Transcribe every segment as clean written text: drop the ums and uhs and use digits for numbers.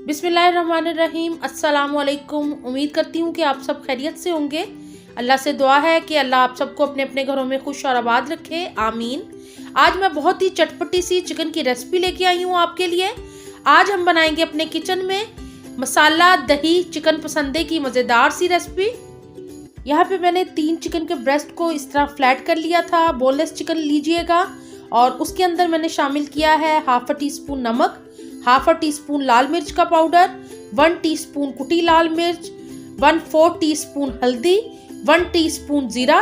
बिस्मिल्लाहिर्रहमानिर्रहीम। अस्सलामुअलैकुम। उम्मीद करती हूँ कि आप सब खैरियत से होंगे। अल्लाह से दुआ है कि अल्लाह आप सबको अपने अपने घरों में खुश और आबाद रखे, आमीन। आज मैं बहुत ही चटपटी सी चिकन की रेसिपी लेके आई हूँ आपके लिए। आज हम बनाएंगे अपने किचन में मसाला दही चिकन पसंदे की मज़ेदार सी रेसिपी। यहाँ पे मैंने 3 चिकन के ब्रेस्ट को इस तरह फ्लैट कर लिया था। बोनलेस चिकन लीजिएगा और उसके अंदर मैंने शामिल किया है ½ टीस्पून नमक, ½ टीस्पून लाल मिर्च का पाउडर, 1 टीस्पून कुटी लाल मिर्च, 1/4 टीस्पून हल्दी, 1 टीस्पून जीरा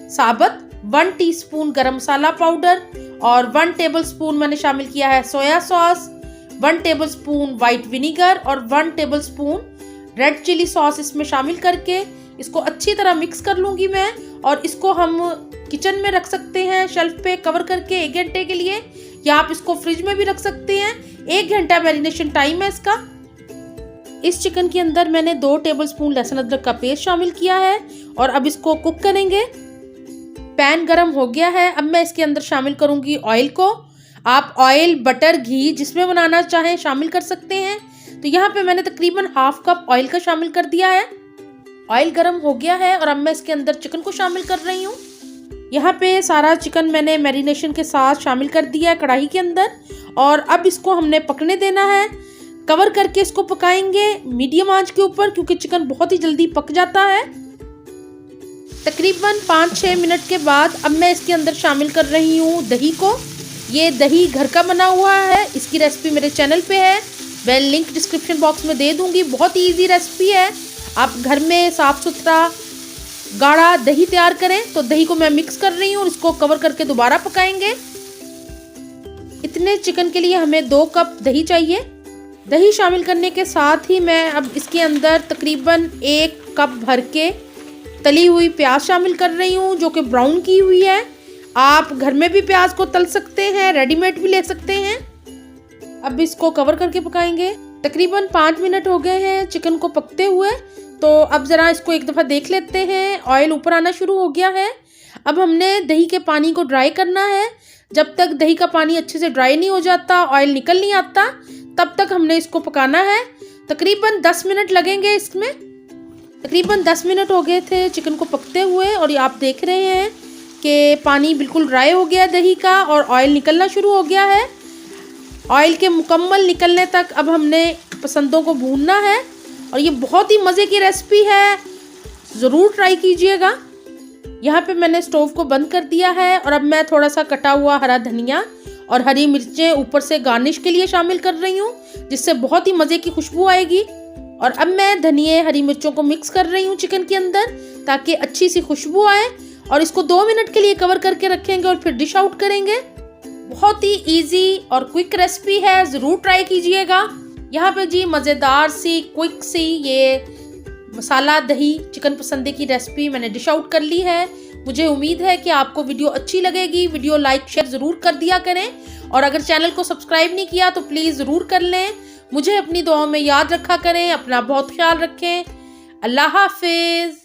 साबुत, 1 टीस्पून गरम मसाला पाउडर और 1 टेबलस्पून मैंने शामिल किया है soya sauce, 1 tablespoon white vinegar और 1 टेबलस्पून रेड चिली सॉस इसमें शामिल करके इसको अच्छी तरह मिक्स कर लूँगी मैं। और इसको हम किचन में रख सकते हैं शेल्फ पे कवर करके 1 घंटे के लिए, या आप इसको फ्रिज में भी रख सकते हैं। 1 घंटा मैरिनेशन टाइम है इसका। इस चिकन के अंदर मैंने 2 टेबलस्पून लहसुन अदरक का पेस्ट शामिल किया है और अब इसको कुक करेंगे। पैन गरम हो गया है। अब मैं इसके अंदर शामिल करूंगी ऑयल को। आप ऑयल, बटर, घी जिसमें बनाना चाहें शामिल कर सकते हैं। तो यहाँ पे मैंने तकरीबन ½ कप ऑयल का शामिल कर दिया है। ऑयल गरम हो गया है और अब मैं इसके अंदर चिकन को शामिल कर रही हूँ। यहाँ पे सारा चिकन मैंने मैरिनेशन के साथ शामिल कर दिया है कढ़ाई के अंदर और अब इसको हमने पकने देना है। कवर करके इसको पकाएंगे मीडियम आंच के ऊपर, क्योंकि चिकन बहुत ही जल्दी पक जाता है। तकरीबन 5-6 मिनट के बाद अब मैं इसके अंदर शामिल कर रही हूँ दही को। ये दही घर का बना हुआ है। इसकी रेसिपी मेरे चैनल पे है, मैं लिंक डिस्क्रिप्शन बॉक्स में दे दूँगी। बहुत ही ईजी रेसिपी है। आप घर में साफ़ सुथरा गाढ़ा दही तैयार करें। तो दही को मैं मिक्स कर रही हूँ और इसको कवर करके दोबारा पकाएंगे। इतने चिकन के लिए हमें 2 कप दही चाहिए। दही शामिल करने के साथ ही मैं अब इसके अंदर तकरीबन 1 कप भर के तली हुई प्याज शामिल कर रही हूँ, जो कि ब्राउन की हुई है। आप घर में भी प्याज को तल सकते हैं, रेडीमेड भी ले सकते हैं। अब इसको कवर करके पकाएंगे। तकरीबन 5 मिनट हो गए हैं चिकन को पकते हुए। तो अब ज़रा इसको एक दफ़ा देख लेते हैं। ऑयल ऊपर आना शुरू हो गया है। अब हमने दही के पानी को ड्राई करना है। जब तक दही का पानी अच्छे से ड्राई नहीं हो जाता, ऑयल निकल नहीं आता, तब तक हमने इसको पकाना है। तकरीबन 10 मिनट लगेंगे इसमें। तकरीबन 10 मिनट हो गए थे चिकन को पकते हुए और ये आप देख रहे हैं कि पानी बिल्कुल ड्राई हो गया दही का और ऑयल निकलना शुरू हो गया है। ऑयल के मुकम्मल निकलने तक अब हमने पसंदों को भूनना है और ये बहुत ही मज़े की रेसिपी है, ज़रूर ट्राई कीजिएगा। यहाँ पे मैंने स्टोव को बंद कर दिया है और अब मैं थोड़ा सा कटा हुआ हरा धनिया और हरी मिर्चें ऊपर से गार्निश के लिए शामिल कर रही हूँ, जिससे बहुत ही मज़े की खुशबू आएगी। और अब मैं धनिए हरी मिर्चों को मिक्स कर रही हूँ चिकन के अंदर, ताकि अच्छी सी खुशबू आए। और इसको 2 मिनट के लिए कवर करके रखेंगे और फिर डिश आउट करेंगे। बहुत ही ईजी और क्विक रेसिपी है, ज़रूर ट्राई कीजिएगा। यहाँ पे जी मज़ेदार सी क्विक सी ये मसाला दही चिकन पसंदे की रेसिपी मैंने डिश आउट कर ली है। मुझे उम्मीद है कि आपको वीडियो अच्छी लगेगी। वीडियो लाइक शेयर ज़रूर कर दिया करें और अगर चैनल को सब्सक्राइब नहीं किया तो प्लीज़ ज़रूर कर लें। मुझे अपनी दुआओं में याद रखा करें। अपना बहुत ख्याल रखें। अल्लाह हाफिज़।